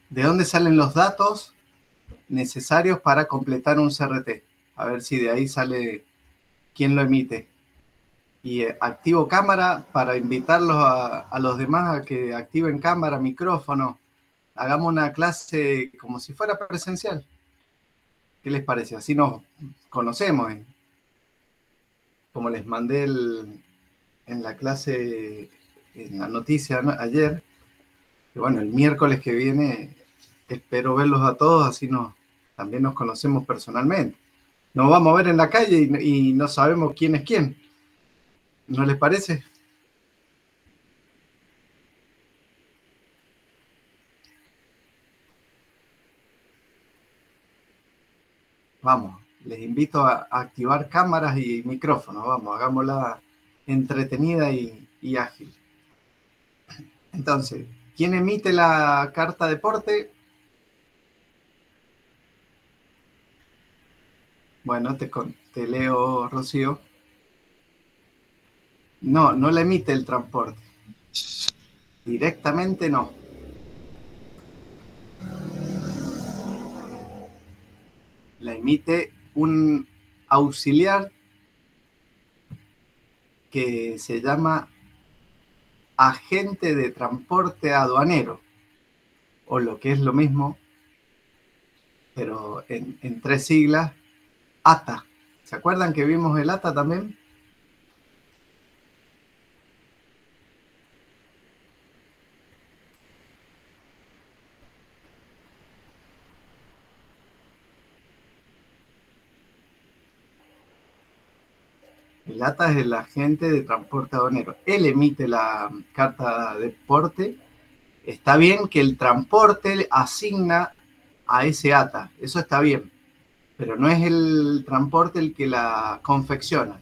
¿De dónde salen los datos necesarios para completar un CRT? A ver si de ahí sale quién lo emite. Y activo cámara para invitarlos a los demás a que activen cámara, micrófono. Hagamos una clase como si fuera presencial. ¿Qué les parece? Así nos conocemos. Como les mandé en la clase, en la noticia, ¿no?, ayer, que bueno, el miércoles que viene espero verlos a todos, así también nos conocemos personalmente. Nos vamos a ver en la calle y no sabemos quién es quién. ¿No les parece? Vamos, les invito a activar cámaras y micrófonos. Vamos, hagámosla entretenida y ágil. Entonces, ¿quién emite la carta deporte? Bueno, te leo, Rocío. No, no la emite el transporte. Directamente no. La emite un auxiliar que se llama agente de transporte aduanero, o lo que es lo mismo, pero en 3 siglas, ATA. ¿Se acuerdan que vimos el ATA también? El ATA es el agente de transporte aduanero. Él emite la carta de porte. Está bien que el transporte asigna a ese ATA, eso está bien, pero no es el transporte el que la confecciona,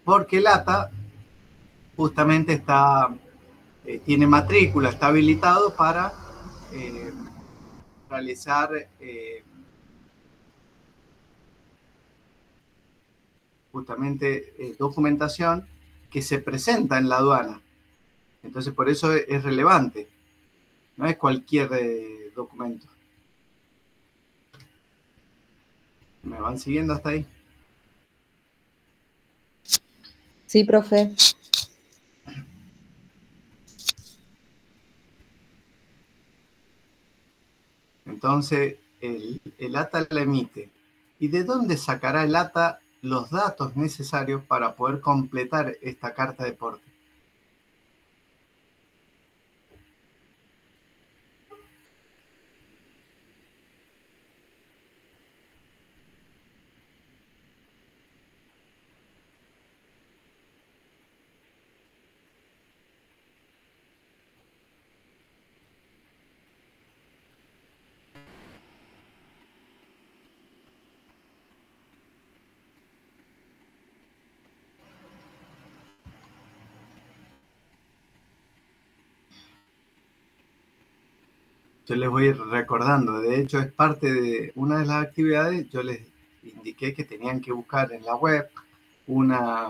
porque el ATA justamente tiene matrícula, está habilitado para realizar justamente documentación que se presenta en la aduana. Entonces, por eso es relevante. No es cualquier documento. ¿Me van siguiendo hasta ahí? Sí, profe. Entonces, el ATA la emite. ¿Y de dónde sacará el ATA los datos necesarios para poder completar esta carta de porte? Yo les voy a ir recordando. De hecho, es parte de una de las actividades. Yo les indiqué que tenían que buscar en la web una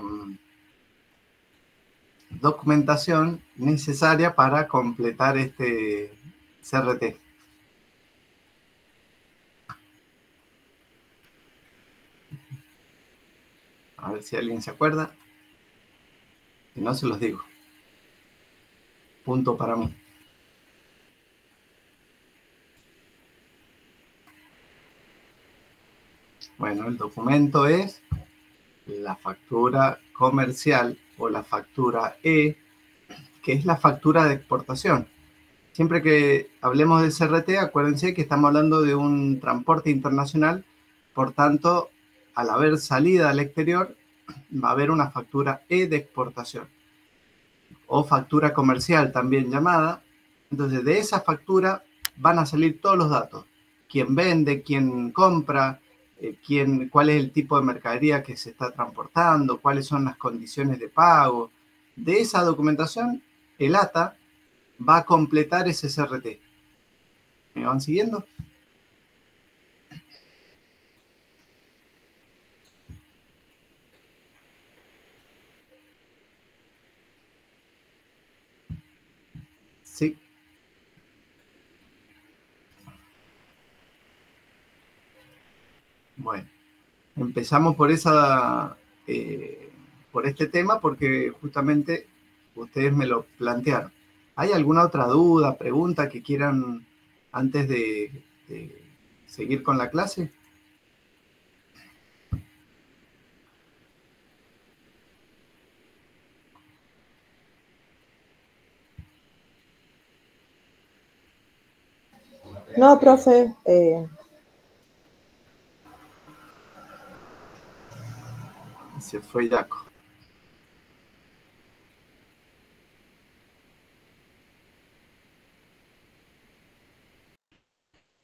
documentación necesaria para completar este CRT. A ver si alguien se acuerda. Si no, se los digo. Punto para mí. Bueno, el documento es la factura comercial o la factura E, que es la factura de exportación. Siempre que hablemos de CRT, acuérdense que estamos hablando de un transporte internacional, por tanto, al haber salida al exterior, va a haber una factura E de exportación, o factura comercial también llamada. Entonces, de esa factura van a salir todos los datos. Quién vende, quién compra, cuál es el tipo de mercadería que se está transportando, cuáles son las condiciones de pago. De esa documentación, el ATA va a completar ese CRT. ¿Me van siguiendo? Sí. Bueno, empezamos por por este tema porque justamente ustedes me lo plantearon. ¿Hay alguna otra duda, pregunta que quieran antes de seguir con la clase? No, profe, Se fue Jaco.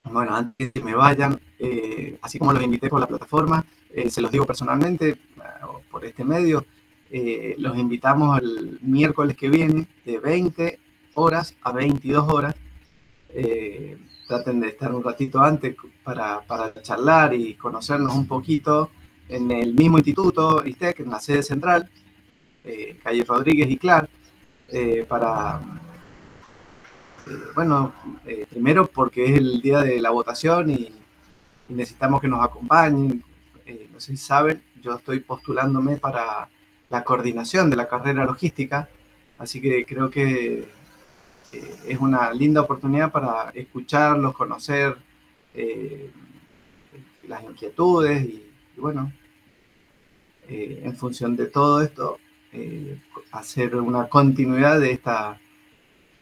Bueno, antes de que me vayan, así como los invité por la plataforma, se los digo personalmente, por este medio, los invitamos el miércoles que viene de 20 horas a 22 horas. Traten de estar un ratito antes para charlar y conocernos un poquito en el mismo instituto, ISTEC, en la sede central, calle Rodríguez y Clark, para bueno, primero porque es el día de la votación y necesitamos que nos acompañen. No sé si saben, yo estoy postulándome para la coordinación de la carrera logística, así que creo que es una linda oportunidad para escucharlos, conocer eh, las inquietudes y bueno, en función de todo esto, hacer una continuidad de esta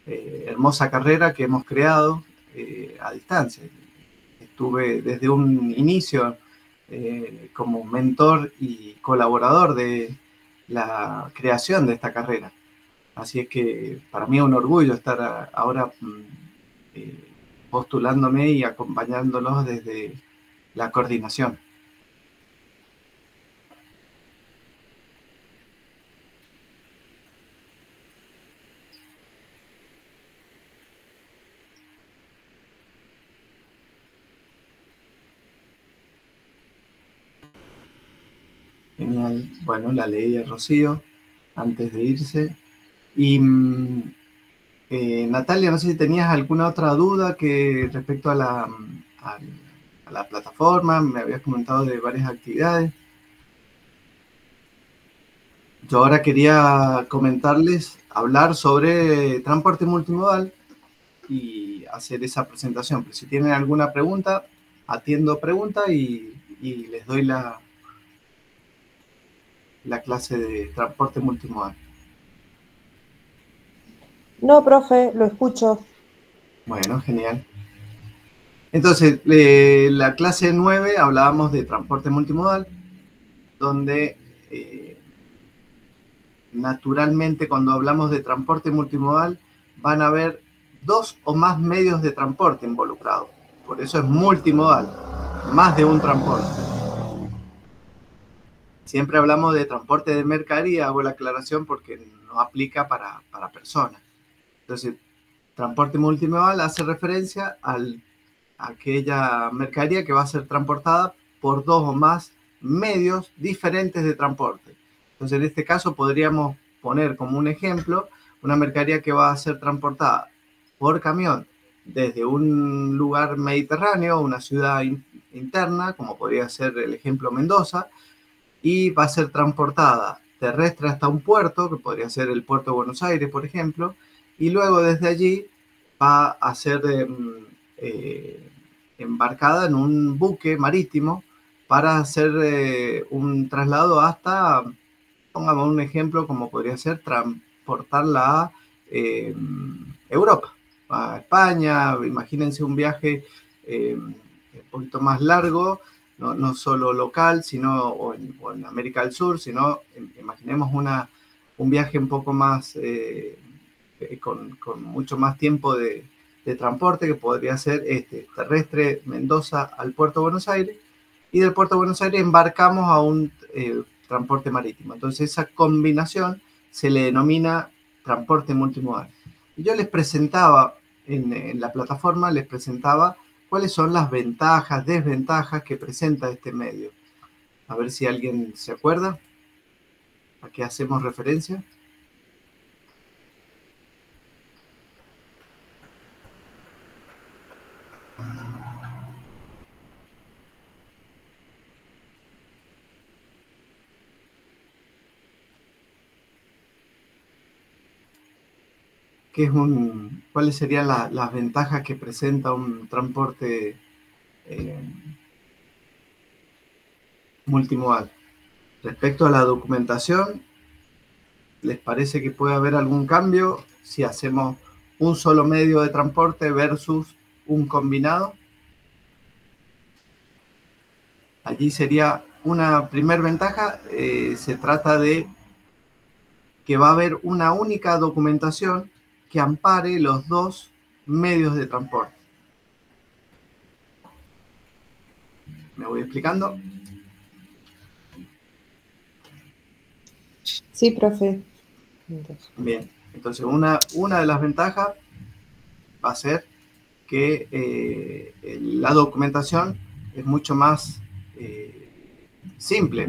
hermosa carrera que hemos creado a distancia. Estuve desde un inicio como mentor y colaborador de la creación de esta carrera. Así es que para mí es un orgullo estar ahora eh, postulándome y acompañándolos desde la coordinación. Genial. Bueno, la leí a Rocío antes de irse. Y Natalia, no sé si tenías alguna otra duda que respecto a la plataforma, me habías comentado de varias actividades. Yo ahora quería comentarles, hablar sobre transporte multimodal y hacer esa presentación. Pero si tienen alguna pregunta, atiendo pregunta y les doy la clase de transporte multimodal. no, profe, lo escucho. Bueno, genial. Entonces, la clase 9 hablábamos de transporte multimodal, donde naturalmente cuando hablamos de transporte multimodal van a haber dos o más medios de transporte involucrados. Por eso es multimodal, más de un transporte. Siempre hablamos de transporte de mercadería, hago la aclaración porque no aplica para personas. Entonces, transporte multimodal hace referencia a aquella mercadería que va a ser transportada por dos o más medios diferentes de transporte. Entonces, en este caso podríamos poner como un ejemplo una mercadería que va a ser transportada por camión desde un lugar mediterráneo, una ciudad interna, como podría ser el ejemplo Mendoza, y va a ser transportada terrestre hasta un puerto, que podría ser el puerto de Buenos Aires, por ejemplo, y luego desde allí va a ser embarcada en un buque marítimo para hacer un traslado hasta, pongamos un ejemplo, como podría ser transportarla a Europa, a España. Imagínense un viaje un poquito más largo, no solo local, sino o en América del Sur, sino imaginemos un viaje un poco más, con mucho más tiempo de transporte, que podría ser terrestre Mendoza al puerto de Buenos Aires, y del puerto de Buenos Aires embarcamos a un transporte marítimo. Entonces esa combinación se le denomina transporte multimodal. Y yo les presentaba en la plataforma, les presentaba cuáles son las ventajas, desventajas que presenta este medio. A ver si alguien se acuerda a qué hacemos referencia. ¿Cuáles serían las ventajas que presenta un transporte multimodal? Respecto a la documentación, ¿les parece que puede haber algún cambio si hacemos un solo medio de transporte versus un combinado? Allí sería una primer ventaja, se trata de que va a haber una única documentación que ampare los dos medios de transporte. ¿Me voy explicando? Sí, profe. Bien, entonces una de las ventajas va a ser que la documentación es mucho más simple.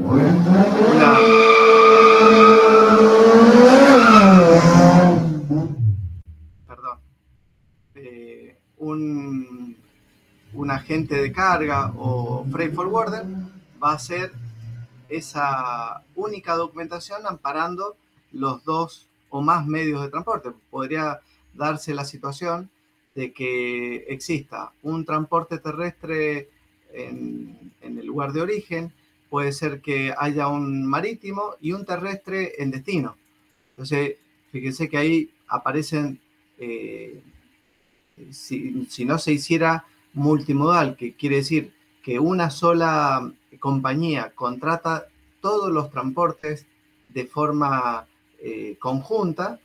Un agente de carga o freight forwarder va a hacer esa única documentación amparando los dos o más medios de transporte. Podría darse la situación de que exista un transporte terrestre en el lugar de origen, puede ser que haya un marítimo y un terrestre en destino. Entonces, fíjense que ahí aparecen, si no se hiciera multimodal, que quiere decir que una sola compañía contrata todos los transportes de forma conjunta,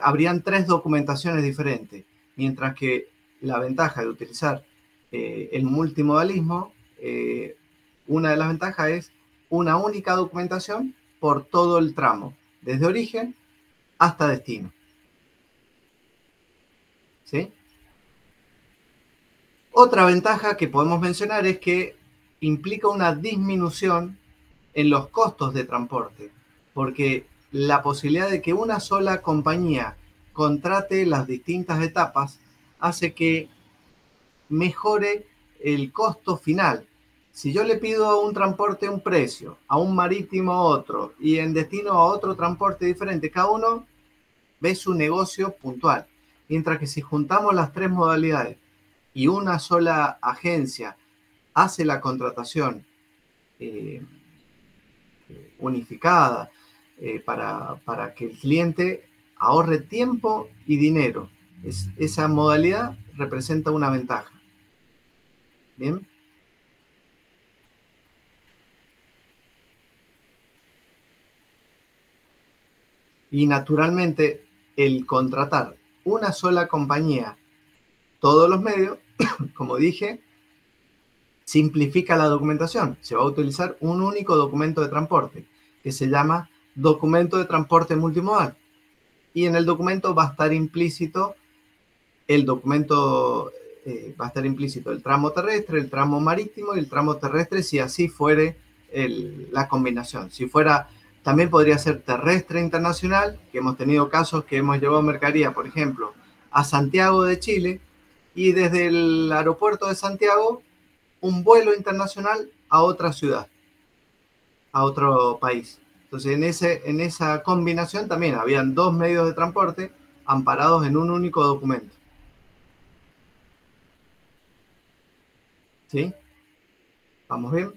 habrían 3 documentaciones diferentes, mientras que la ventaja de utilizar el multimodalismo, una de las ventajas es una única documentación por todo el tramo, desde origen hasta destino. ¿Sí? Otra ventaja que podemos mencionar es que implica una disminución en los costos de transporte, porque la posibilidad de que una sola compañía contrate las distintas etapas hace que mejore el costo final. Si yo le pido a un transporte un precio, a un marítimo otro y en destino a otro transporte diferente, cada uno ve su negocio puntual. Mientras que si juntamos las 3 modalidades y una sola agencia hace la contratación unificada para que el cliente ahorre tiempo y dinero, esa modalidad representa una ventaja. ¿Bien? Y naturalmente, el contratar una sola compañía, todos los medios, como dije, simplifica la documentación. Se va a utilizar un único documento de transporte, que se llama documento de transporte multimodal. Y en el documento va a estar implícito el tramo terrestre, el tramo marítimo y el tramo terrestre, si así fuere la combinación. Si fuera, también podría ser terrestre internacional, que hemos tenido casos que hemos llevado mercadería, por ejemplo, a Santiago de Chile, y desde el aeropuerto de Santiago, un vuelo internacional a otra ciudad, a otro país. Entonces, en esa combinación también habían 2 medios de transporte amparados en un único documento. ¿Sí? ¿Vamos bien?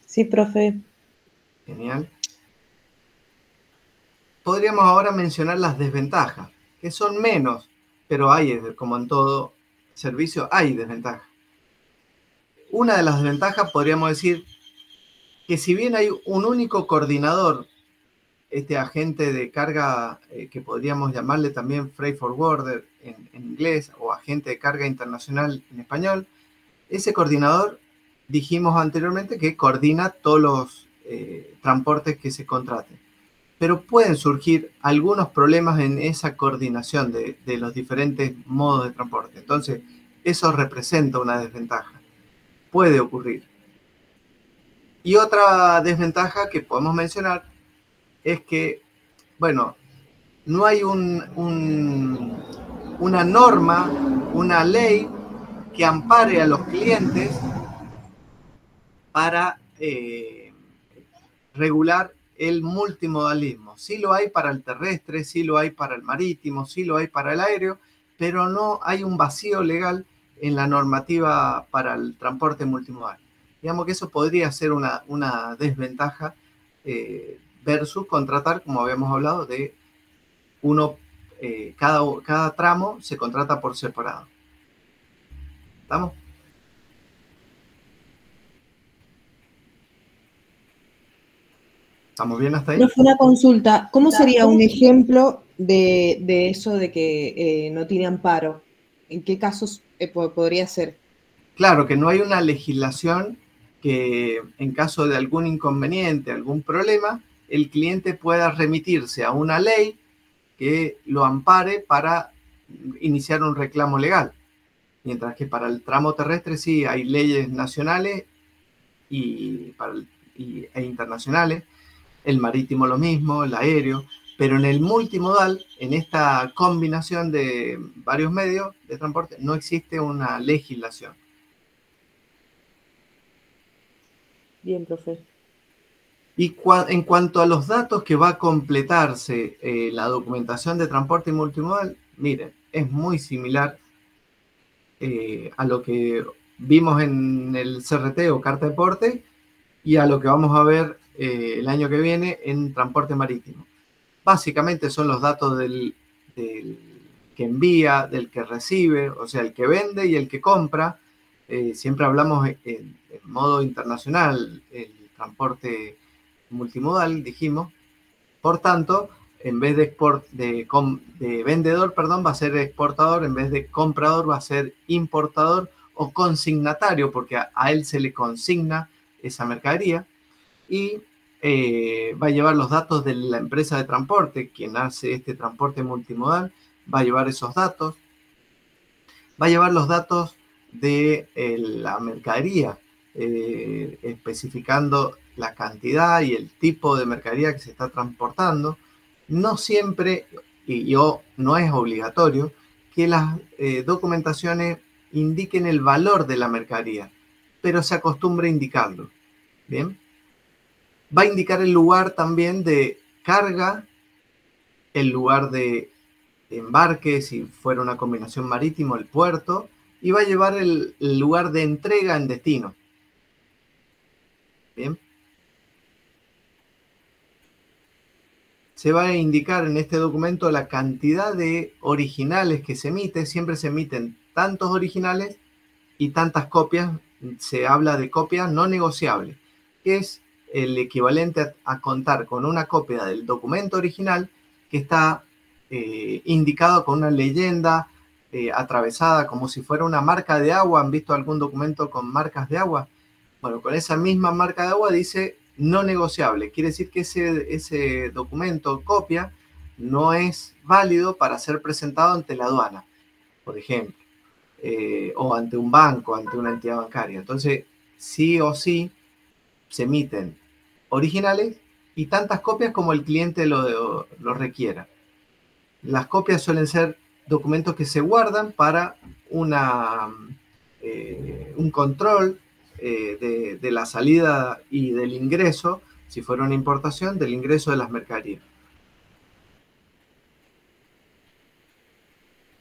Sí, profe. Genial. Podríamos ahora mencionar las desventajas, que son menos, pero hay, como en todo servicio, hay desventajas. Una de las desventajas podríamos decir que si bien hay un único coordinador, este agente de carga que podríamos llamarle también freight forwarder en inglés o agente de carga internacional en español, ese coordinador dijimos anteriormente que coordina todos los transportes que se contraten. Pero pueden surgir algunos problemas en esa coordinación de los diferentes modos de transporte. Entonces, eso representa una desventaja. Puede ocurrir. Y otra desventaja que podemos mencionar es que, bueno, no hay una norma, una ley que ampare a los clientes para regular el multimodalismo. Sí lo hay para el terrestre, sí lo hay para el marítimo, sí lo hay para el aéreo, pero no hay un vacío legal en la normativa para el transporte multimodal. Digamos que eso podría ser una desventaja versus contratar, como habíamos hablado, de uno, cada tramo se contrata por separado. ¿Estamos? ¿Estamos bien hasta ahí? Profe, una consulta. ¿Cómo sería un ejemplo de eso de que no tiene amparo? ¿En qué casos podría ser? Claro que no hay una legislación que en caso de algún inconveniente, algún problema, el cliente pueda remitirse a una ley que lo ampare para iniciar un reclamo legal. Mientras que para el tramo terrestre sí hay leyes nacionales e internacionales, el marítimo lo mismo, el aéreo, pero en el multimodal, en esta combinación de varios medios de transporte, no existe una legislación. Bien, profe. Y en cuanto a los datos que va a completarse la documentación de transporte multimodal, miren, es muy similar a lo que vimos en el CRT o Carta de Porte y a lo que vamos a ver el año que viene en transporte marítimo. Básicamente son los datos del que envía, del que recibe, o sea, el que vende y el que compra. Siempre hablamos en modo internacional, el transporte multimodal, dijimos. Por tanto, en vez de vendedor, perdón, va a ser exportador, en vez de comprador va a ser importador o consignatario, porque a él se le consigna esa mercadería y va a llevar los datos de la empresa de transporte, quien hace este transporte multimodal, va a llevar esos datos, va a llevar los datos de la mercadería, especificando la cantidad y el tipo de mercadería que se está transportando. No siempre, no es obligatorio, que las documentaciones indiquen el valor de la mercadería, pero se acostumbra a indicarlo. Bien. Va a indicar el lugar también de carga, el lugar de embarque, si fuera una combinación marítimo, el puerto, y va a llevar el lugar de entrega en destino. Bien. Se va a indicar en este documento la cantidad de originales que se emite. Siempre se emiten tantos originales y tantas copias. Se habla de copias no negociables, que es el equivalente a contar con una copia del documento original que está indicado con una leyenda atravesada como si fuera una marca de agua. ¿Han visto algún documento con marcas de agua? Bueno, con esa misma marca de agua dice no negociable. Quiere decir que ese documento, copia, no es válido para ser presentado ante la aduana, por ejemplo, o ante un banco, ante una entidad bancaria. Entonces, sí o sí, se emiten originales y tantas copias como el cliente lo requiera. Las copias suelen ser documentos que se guardan para un control de la salida y del ingreso, si fuera una importación, del ingreso de las mercaderías.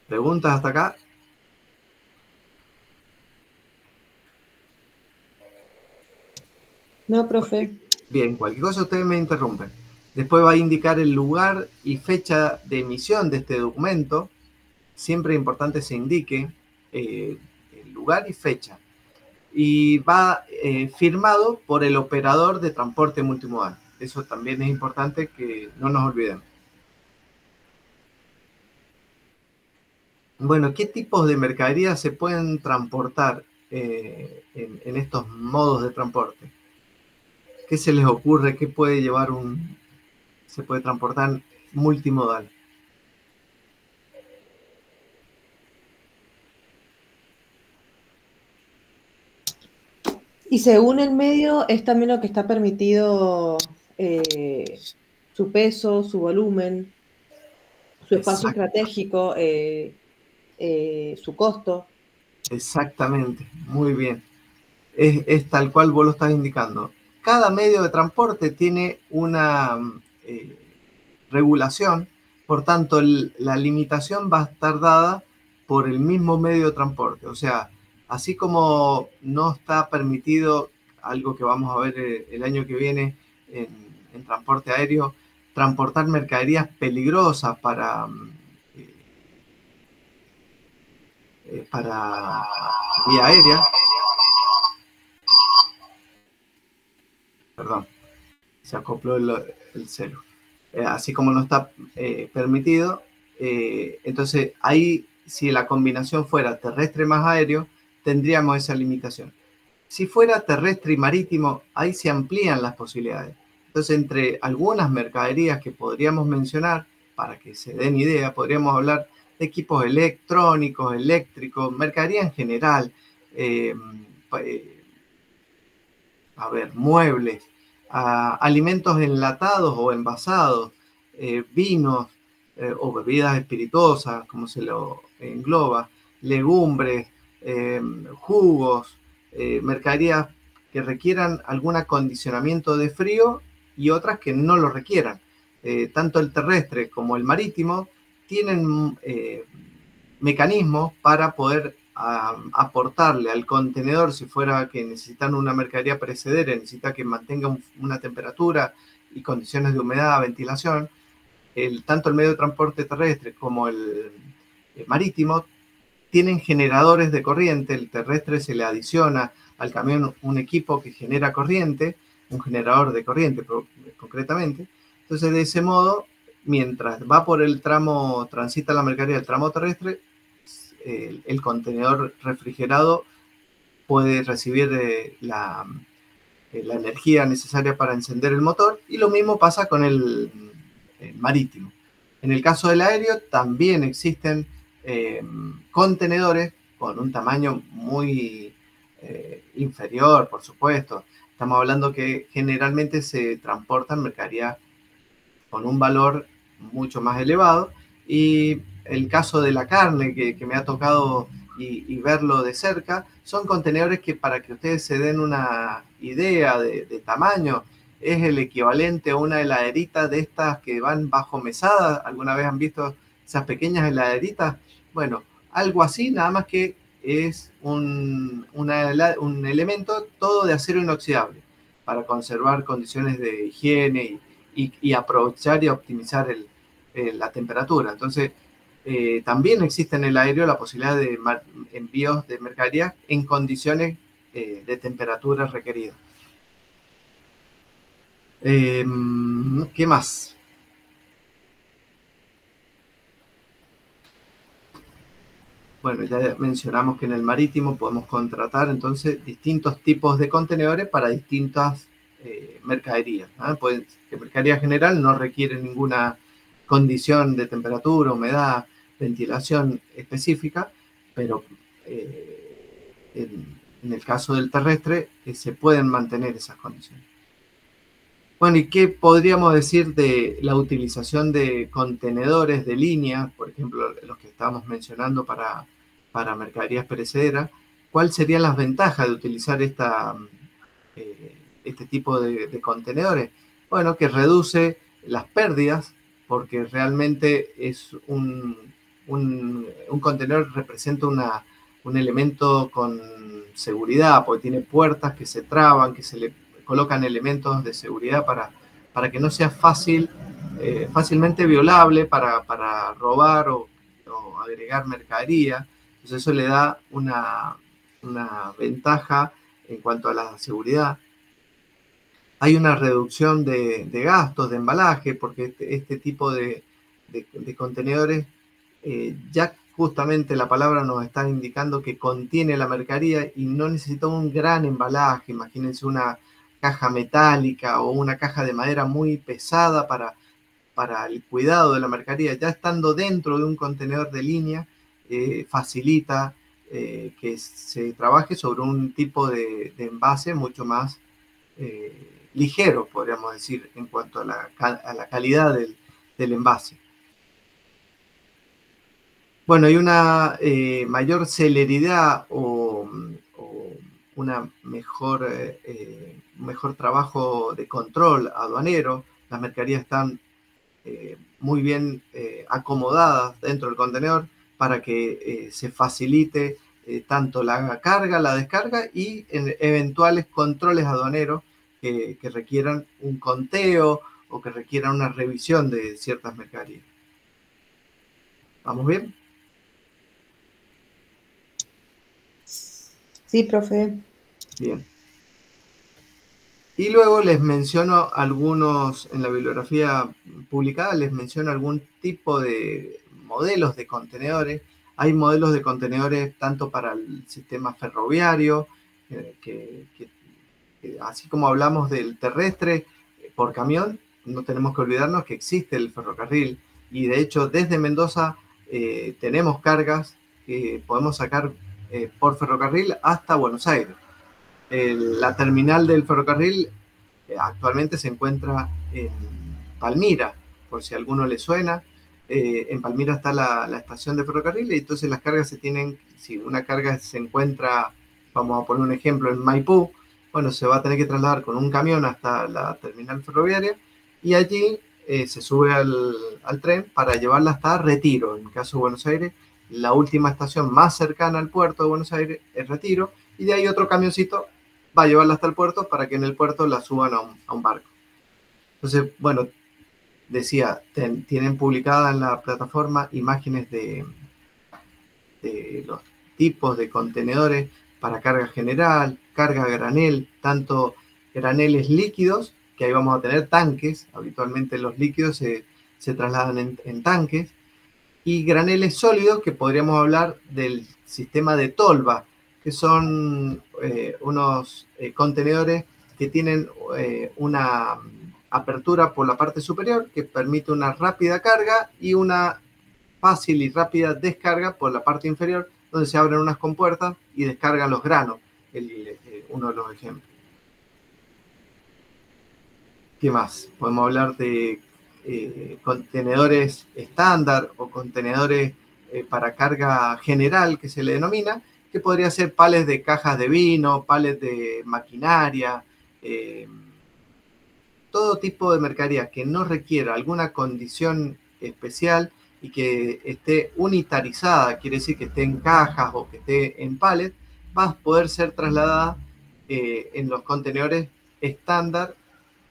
¿Preguntas hasta acá? No, profe. Bien, cualquier cosa ustedes me interrumpen. Después va a indicar el lugar y fecha de emisión de este documento. Siempre es importante que se indique el lugar y fecha. Y va firmado por el operador de transporte multimodal. Eso también es importante que no nos olvidemos. Bueno, ¿qué tipos de mercaderías se pueden transportar en estos modos de transporte? ¿Qué se les ocurre? ¿Qué puede llevar se puede transportar multimodal? Y según el medio, es también lo que está permitido su peso, su volumen, su espacio estratégico, su costo. Exactamente, muy bien. Es tal cual vos lo estás indicando. cada medio de transporte tiene una regulación, por tanto la limitación va a estar dada por el mismo medio de transporte. O sea, así como no está permitido, algo que vamos a ver el año que viene en transporte aéreo, transportar mercaderías peligrosas para vía aérea. Perdón, se acopló el celu. Así como no está permitido, entonces ahí, si la combinación fuera terrestre más aéreo, tendríamos esa limitación. Si fuera terrestre y marítimo, ahí se amplían las posibilidades. Entonces, entre algunas mercaderías que podríamos mencionar, para que se den idea, podríamos hablar de equipos electrónicos, eléctricos, mercadería en general, muebles, alimentos enlatados o envasados, vinos o bebidas espirituosas, como se lo engloba, legumbres, jugos, mercaderías que requieran algún acondicionamiento de frío y otras que no lo requieran. Tanto el terrestre como el marítimo tienen mecanismos para poder aportarle al contenedor, si fuera que necesitan una mercadería perecedera, necesita que mantenga una temperatura y condiciones de humedad, ventilación, tanto el medio de transporte terrestre como el marítimo tienen generadores de corriente. El terrestre se le adiciona al camión un equipo que genera corriente, un generador de corriente concretamente. Entonces, de ese modo, mientras va por el tramo, transita la mercadería del tramo terrestre, el contenedor refrigerado puede recibir la energía necesaria para encender el motor, y lo mismo pasa con el marítimo. En el caso del aéreo también existen contenedores con un tamaño muy inferior, por supuesto. Estamos hablando que generalmente se transportan mercaderías con un valor mucho más elevado, y el caso de la carne que me ha tocado y verlo de cerca, son contenedores que, para que ustedes se den una idea de tamaño, es el equivalente a una heladerita de estas que van bajo mesada. ¿Alguna vez han visto esas pequeñas heladeritas? Bueno, algo así, nada más que es un elemento todo de acero inoxidable para conservar condiciones de higiene y aprovechar y optimizar la temperatura. Entonces, también existe en el aéreo la posibilidad de envíos de mercaderías en condiciones de temperatura requeridas. ¿Qué más? Bueno, ya mencionamos que en el marítimo podemos contratar entonces distintos tipos de contenedores para distintas mercaderías. Pues que mercadería general no requiere ninguna condición de temperatura, humedad, ventilación específica, pero en el caso del terrestre se pueden mantener esas condiciones. Bueno, ¿y qué podríamos decir de la utilización de contenedores de línea, por ejemplo, los que estábamos mencionando para mercaderías perecederas? ¿Cuáles serían las ventajas de utilizar este tipo de contenedores? Bueno, que reduce las pérdidas, porque realmente es un contenedor representa un elemento con seguridad, porque tiene puertas que se traban, que se le colocan elementos de seguridad para que no sea fácilmente violable para robar o agregar mercadería. Entonces eso le da una ventaja en cuanto a la seguridad. Hay una reducción de gastos de embalaje, porque este tipo de contenedores, ya justamente la palabra nos está indicando que contiene la mercadería y no necesita un gran embalaje. Imagínense una caja metálica o una caja de madera muy pesada para el cuidado de la mercadería. Ya estando dentro de un contenedor de línea, facilita que se trabaje sobre un tipo de envase mucho más ligero, podríamos decir, en cuanto a la calidad del envase. Bueno, hay una mayor celeridad o un mejor trabajo de control aduanero. Las mercaderías están muy bien acomodadas dentro del contenedor para que se facilite tanto la carga, la descarga y eventuales controles aduaneros que requieran un conteo o que requieran una revisión de ciertas mercaderías. ¿Vamos bien? Sí, profe. Bien. Y luego les menciono algunos, en la bibliografía publicada, les menciono algún tipo de modelos de contenedores. Hay modelos de contenedores tanto para el sistema ferroviario, así como hablamos del terrestre por camión, no tenemos que olvidarnos que existe el ferrocarril. Y de hecho, desde Mendoza tenemos cargas que podemos sacar por ferrocarril hasta Buenos Aires. La terminal del ferrocarril actualmente se encuentra en Palmira, por si a alguno le suena. En Palmira está la estación de ferrocarril y entonces las cargas se tienen, si una carga se encuentra, vamos a poner un ejemplo, en Maipú, bueno, se va a tener que trasladar con un camión hasta la terminal ferroviaria y allí se sube al tren para llevarla hasta Retiro. En el caso de Buenos Aires, la última estación más cercana al puerto de Buenos Aires es Retiro y de ahí otro camioncito va a llevarla hasta el puerto para que en el puerto la suban a un barco. Entonces, bueno, decía, tienen publicada en la plataforma imágenes de los tipos de contenedores para carga general, carga granel, tanto graneles líquidos, que ahí vamos a tener tanques, habitualmente los líquidos se trasladan en tanques, y graneles sólidos, que podríamos hablar del sistema de tolva, que son unos contenedores que tienen una apertura por la parte superior que permite una rápida carga y una fácil y rápida descarga por la parte inferior, donde se abren unas compuertas y descargan los granos, uno de los ejemplos. ¿Qué más? Podemos hablar de contenedores estándar o contenedores para carga general, que se le denomina, que podría ser palets de cajas de vino, palets de maquinaria, todo tipo de mercadería que no requiera alguna condición especial y que esté unitarizada, quiere decir que esté en cajas o que esté en palets, va a poder ser trasladada en los contenedores estándar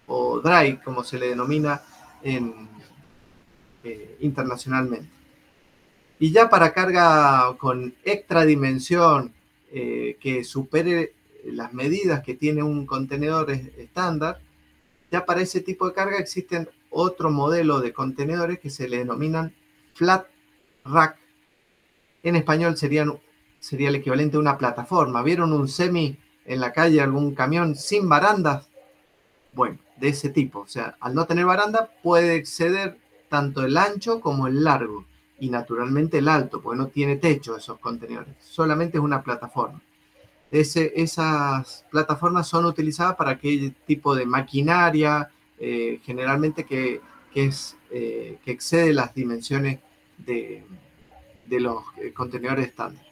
o dry, como se le denomina internacionalmente. Y ya para carga con extra dimensión que supere las medidas que tiene un contenedor estándar, ya para ese tipo de carga existen otro modelo de contenedores que se le denominan flat rack. En español sería el equivalente a una plataforma. ¿Vieron un semi en la calle, algún camión sin barandas? Bueno, de ese tipo. O sea, al no tener baranda puede exceder tanto el ancho como el largo y naturalmente el alto, porque no tiene techo esos contenedores. Solamente es una plataforma. Esas plataformas son utilizadas para aquel tipo de maquinaria, generalmente que excede las dimensiones de los contenedores estándar.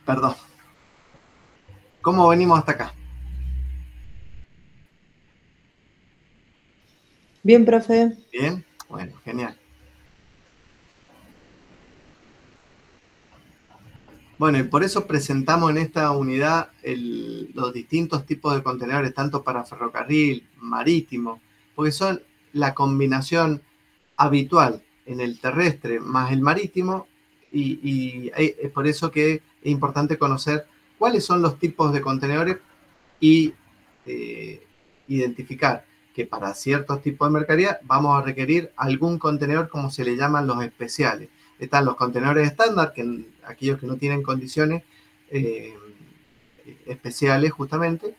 Perdón. ¿Cómo venimos hasta acá? Bien, profe. Bien, bueno, genial. Bueno, y por eso presentamos en esta unidad los distintos tipos de contenedores, tanto para ferrocarril, marítimo, porque son la combinación habitual en el terrestre más el marítimo, y es por eso que es importante conocer cuáles son los tipos de contenedores y identificar que para ciertos tipos de mercadería vamos a requerir algún contenedor, como se le llaman los especiales. Están los contenedores estándar, que aquellos que no tienen condiciones especiales justamente,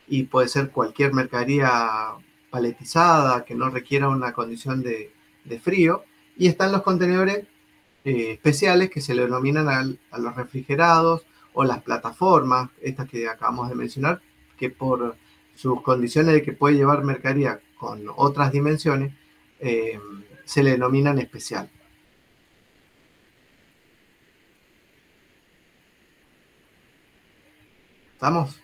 y puede ser cualquier mercadería paletizada que no requiera una condición de frío. Y están los contenedores especiales que se le denominan a los refrigerados o las plataformas, estas que acabamos de mencionar, que por sus condiciones de que puede llevar mercadería con otras dimensiones, se le denominan especial. ¿Estamos?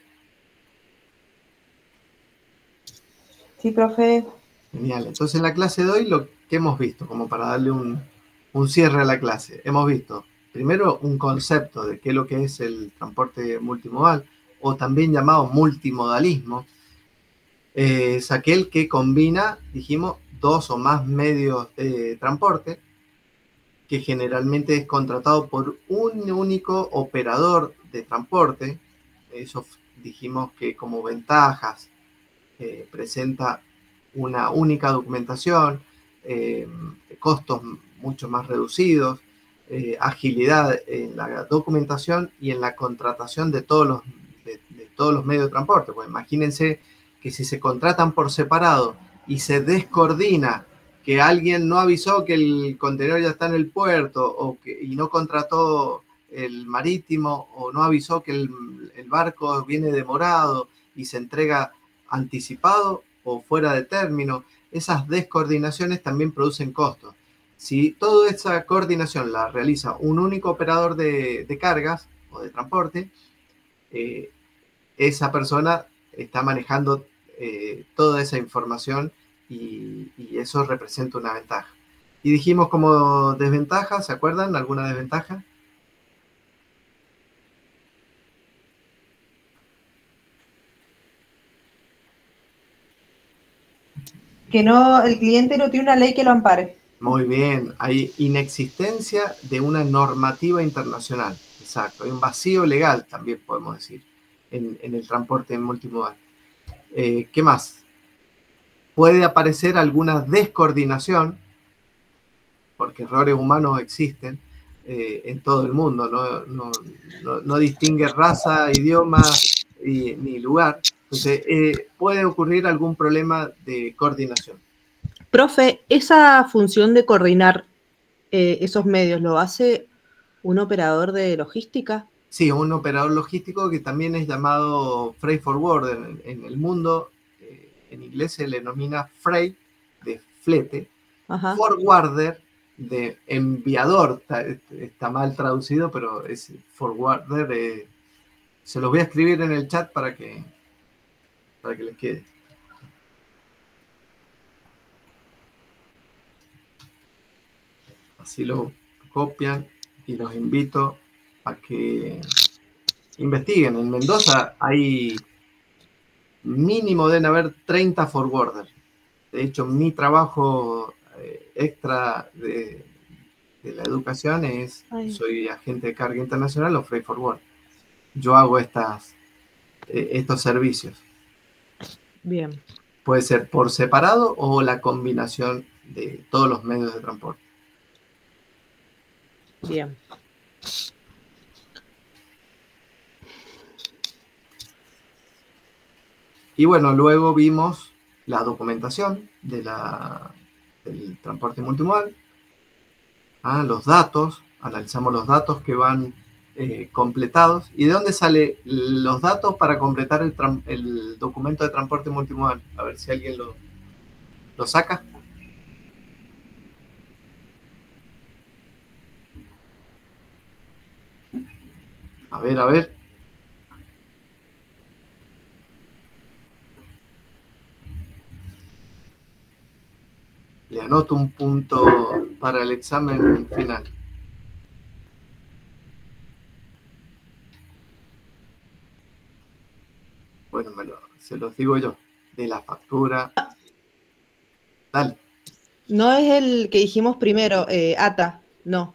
Sí, profe. Genial. Entonces, en la clase de hoy, lo que hemos visto, como para darle un cierre a la clase, hemos visto primero un concepto de qué es lo que es el transporte multimodal, o también llamado multimodalismo. Es aquel que combina, dijimos, dos o más medios de transporte, que generalmente es contratado por un único operador de transporte. Eso dijimos que como ventajas presenta una única documentación, costos mucho más reducidos, agilidad en la documentación y en la contratación de todos los medios de transporte. Pues imagínense que si se contratan por separado y se descoordina, que alguien no avisó que el contenedor ya está en el puerto y no contrató el marítimo, o no avisó que el barco viene demorado y se entrega anticipado o fuera de término, esas descoordinaciones también producen costos. Si toda esa coordinación la realiza un único operador de cargas o de transporte, esa persona está manejando toda esa información, y eso representa una ventaja. Y dijimos como desventaja, ¿se acuerdan? ¿Alguna desventaja? Que no, el cliente no tiene una ley que lo ampare. Muy bien, hay inexistencia de una normativa internacional. Exacto, hay un vacío legal, también podemos decir, en el transporte multimodal. ¿Qué más? Puede aparecer alguna descoordinación, porque errores humanos existen en todo el mundo, no distingue raza, idioma ni lugar. Entonces, puede ocurrir algún problema de coordinación. Profe, esa función de coordinar esos medios, ¿lo hace un operador de logística? Sí, un operador logístico que también es llamado freight forwarder en el mundo. En inglés se le denomina freight, de flete, Ajá. forwarder, de enviador. Está mal traducido, pero es forwarder. Se los voy a escribir en el chat para que les quede. Así lo copian, y los invito a que investiguen. En Mendoza hay mínimo, deben haber 30 forwarders. De hecho, mi trabajo extra de la educación soy agente de carga internacional o freight forward. Yo hago estos servicios. Bien. Puede ser por separado o la combinación de todos los medios de transporte. Bien. Y bueno, luego vimos la documentación del transporte multimodal, los datos, analizamos los datos que van completados. ¿Y de dónde salen los datos para completar el documento de transporte multimodal? A ver si alguien lo saca. A ver, a ver. Le anoto un punto para el examen final. Bueno, se los digo yo. De la factura. Dale. No es el que dijimos primero, ATA, no.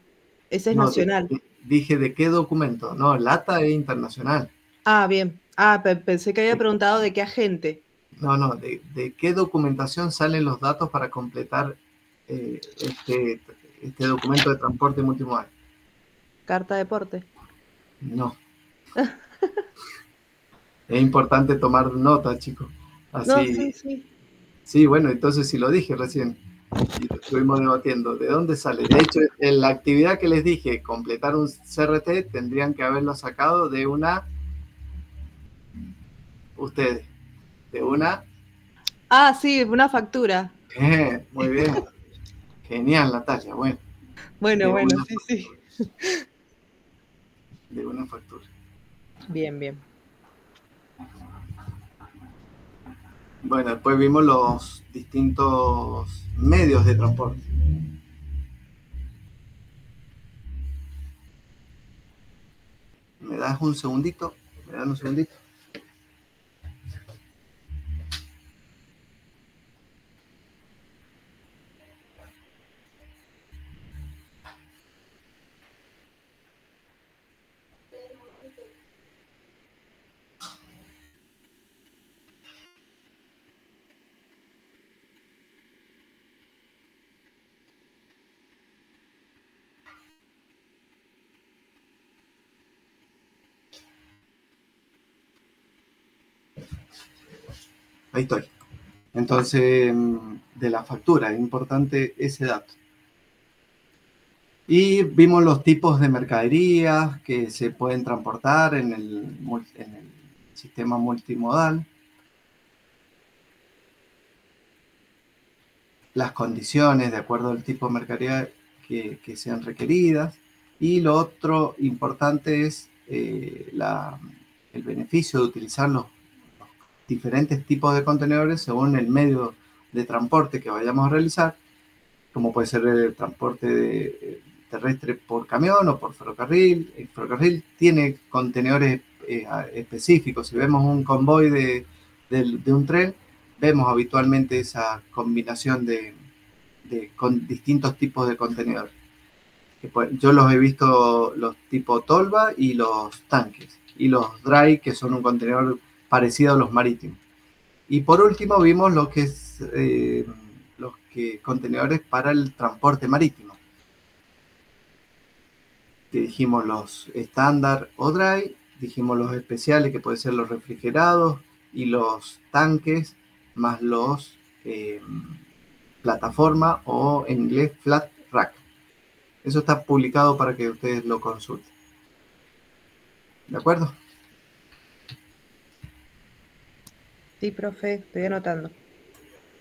Ese es No, nacional. dije de qué documento. No, el ATA es internacional. Ah, bien. Ah, pensé que había preguntado de qué agente. No, de qué documentación salen los datos para completar este documento de transporte multimodal. Carta de porte. No. Es importante tomar nota, chicos. No, Así. sí, sí. Sí, bueno, entonces sí lo dije recién. Y lo estuvimos debatiendo. ¿De dónde sale? De hecho, en la actividad que les dije, completar un CRT, tendrían que haberlo sacado de ustedes, de una. Ah, sí, una factura. Muy bien. Genial, Natalia. Bueno, Bueno, una, sí, sí. de una factura. Bien, bien. Bueno, después vimos los distintos medios de transporte. ¿Me das un segundito? ¿Me dan un segundito? Ahí estoy. Entonces, de la factura, es importante ese dato. Y vimos los tipos de mercaderías que se pueden transportar en el sistema multimodal, las condiciones de acuerdo al tipo de mercadería que sean requeridas. Y lo otro importante es el beneficio de utilizar los diferentes tipos de contenedores según el medio de transporte que vayamos a realizar, como puede ser el transporte terrestre por camión o por ferrocarril. El ferrocarril tiene contenedores específicos. Si vemos un convoy de un tren, vemos habitualmente esa combinación con distintos tipos de contenedores. Yo los he visto los tipo tolva y los tanques, y los dry, que son un contenedor parecido a los marítimos. Y por último vimos lo que es contenedores para el transporte marítimo. Que dijimos los estándar o dry, dijimos los especiales, que pueden ser los refrigerados, y los tanques, más los plataforma, o en inglés flat rack. Eso está publicado para que ustedes lo consulten. ¿De acuerdo? Sí, profe, estoy anotando.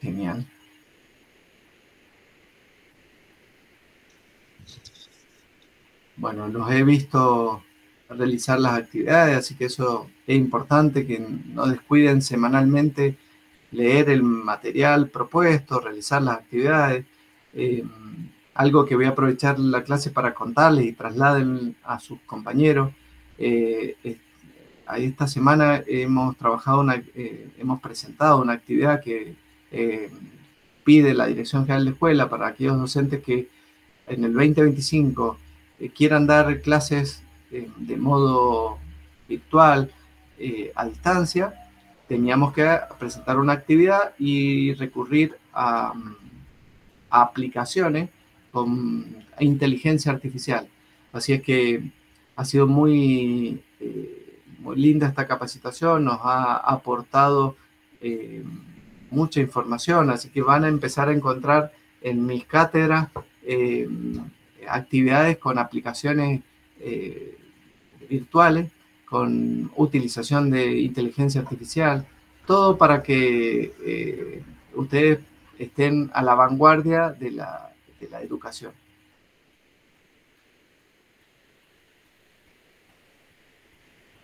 Genial. Bueno, los he visto realizar las actividades, así que eso es importante, que no descuiden semanalmente leer el material propuesto, realizar las actividades. Algo que voy a aprovechar la clase para contarles y trasladen a sus compañeros. Esta semana hemos presentado una actividad que pide la Dirección General de Escuela para aquellos docentes que en el 2025 quieran dar clases de modo virtual, a distancia. Teníamos que presentar una actividad y recurrir a aplicaciones con inteligencia artificial. Así es que ha sido muy linda esta capacitación, nos ha aportado mucha información, así que van a empezar a encontrar en mis cátedras actividades con aplicaciones virtuales, con utilización de inteligencia artificial, todo para que ustedes estén a la vanguardia de la educación.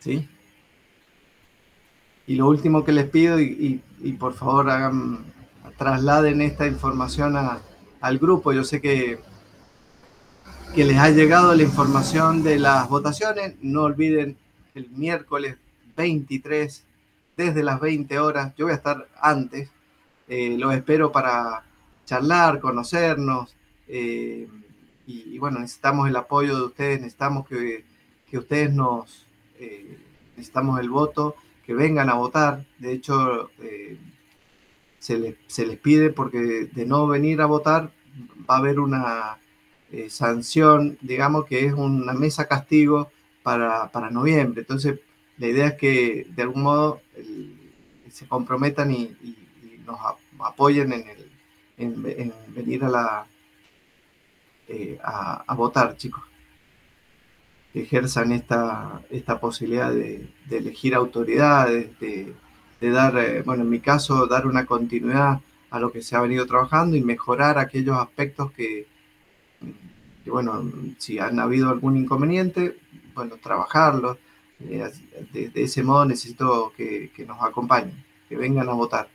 ¿Sí? Y lo último que les pido, y por favor trasladen esta información al grupo. Yo sé que les ha llegado la información de las votaciones. No olviden el miércoles 23, desde las 20 horas. Yo voy a estar antes. Los espero para charlar, conocernos. Y bueno, necesitamos el apoyo de ustedes. Necesitamos que ustedes necesitamos el voto, que vengan a votar. De hecho, se les pide, porque de no venir a votar va a haber una sanción, digamos, que es una mesa castigo para noviembre. Entonces, la idea es que de algún modo se comprometan y nos apoyen en venir a votar, chicos. Que ejerzan esta posibilidad de elegir autoridades, de dar, bueno, en mi caso, dar una continuidad a lo que se ha venido trabajando y mejorar aquellos aspectos que bueno, si han habido algún inconveniente, bueno, trabajarlos. De ese modo necesito que nos acompañen, que vengan a votar.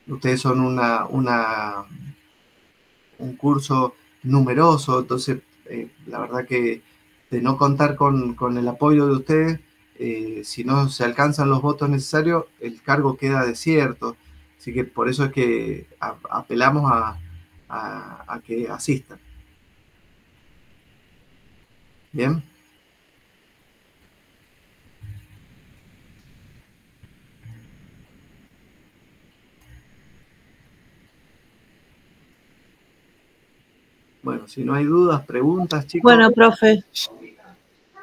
Ustedes son un curso numeroso, entonces la verdad que de no contar con el apoyo de ustedes, si no se alcanzan los votos necesarios, el cargo queda desierto. Así que por eso es que apelamos a que asistan. Bien. Bueno, si no hay dudas, preguntas, chicos. Bueno, profe,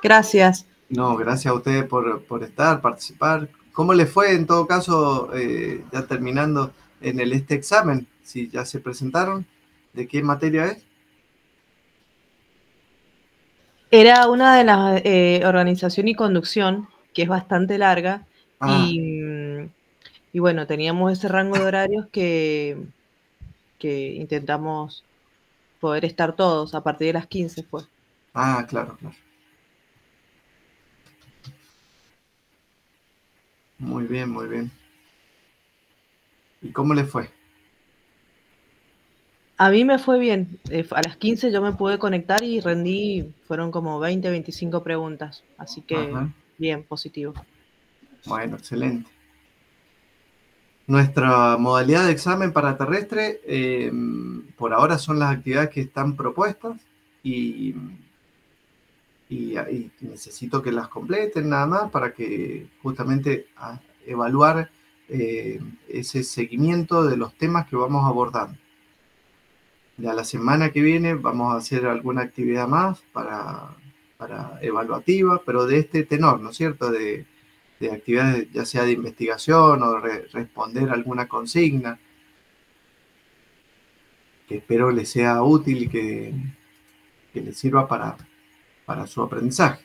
gracias. No, gracias a ustedes por estar, participar. ¿Cómo les fue en todo caso, ya terminando en este examen? Si ya se presentaron, ¿de qué materia es? Era una de las organización y conducción, que es bastante larga, Ah, y bueno, teníamos ese rango de horarios que intentamos poder estar todos a partir de las 15 fue. claro, claro. Muy bien, muy bien. ¿Y cómo les fue? A mí me fue bien. A las 15 yo me pude conectar y rendí, fueron como 20, 25 preguntas. Así que Ajá. bien, positivo. Bueno, excelente. Nuestra modalidad de examen para terrestre, por ahora son las actividades que están propuestas y, y necesito que las completen nada más para que justamente evaluar ese seguimiento de los temas que vamos abordando. Ya la semana que viene vamos a hacer alguna actividad más para evaluativa, pero de este tenor, ¿no es cierto? De actividades ya sea de investigación o responder alguna consigna, que espero les sea útil y que les sirva para su aprendizaje.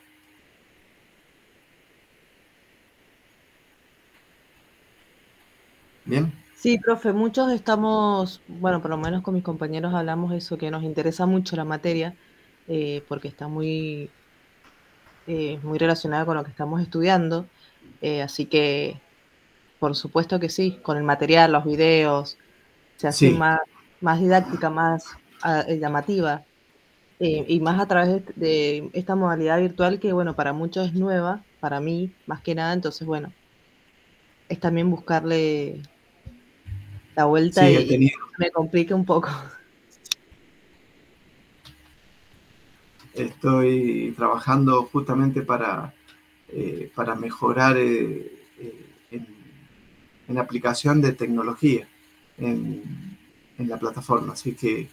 Bien, Sí, profe, muchos estamos, bueno, por lo menos con mis compañeros hablamos eso, que nos interesa mucho la materia, porque está muy relacionada con lo que estamos estudiando. Así que, por supuesto que sí, con el material, los videos, se hace sí, más didáctica, más llamativa, y más a través de esta modalidad virtual que, bueno, para muchos es nueva, para mí, más que nada, entonces, bueno, es también buscarle la vuelta sí, he y tenido, me complica un poco. estoy trabajando justamente para mejorar en aplicación de tecnología en la plataforma. Así que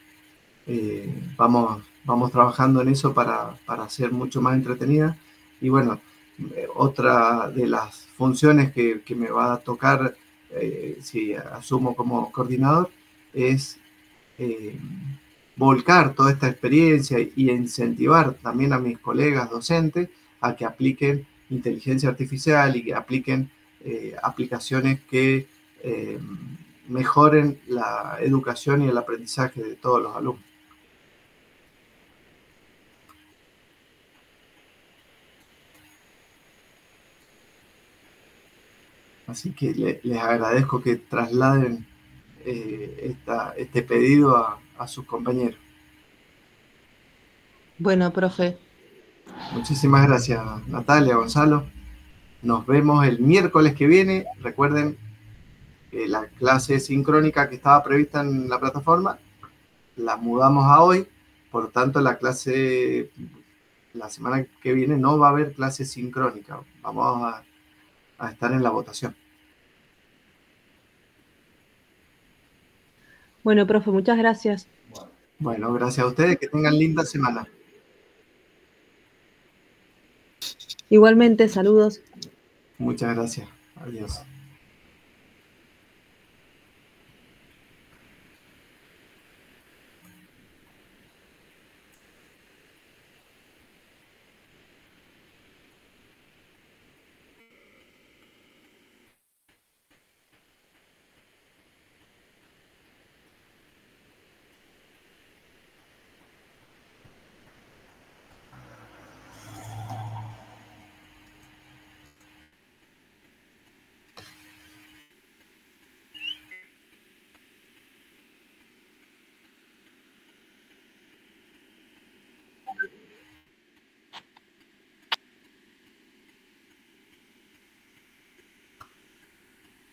vamos trabajando en eso para hacer mucho más entretenida. Y bueno, otra de las funciones que me va a tocar si asumo como coordinador es eh, volcar toda esta experiencia y incentivar también a mis colegas docentes a que apliquen inteligencia artificial y que apliquen aplicaciones que eh, mejoren la educación y el aprendizaje de todos los alumnos. Así que les agradezco que trasladen este pedido a sus compañeros. Bueno, profe, Muchísimas gracias, Natalia, Gonzalo. Nos vemos el miércoles que viene. Recuerden que la clase sincrónica que estaba prevista en la plataforma la mudamos a hoy. Por lo tanto, la semana que viene no va a haber clase sincrónica. Vamos a estar en la votación. bueno, profe, muchas gracias. Bueno, gracias a ustedes. Que tengan linda semana. Igualmente, saludos. Muchas gracias. Adiós.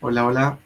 Hola, hola.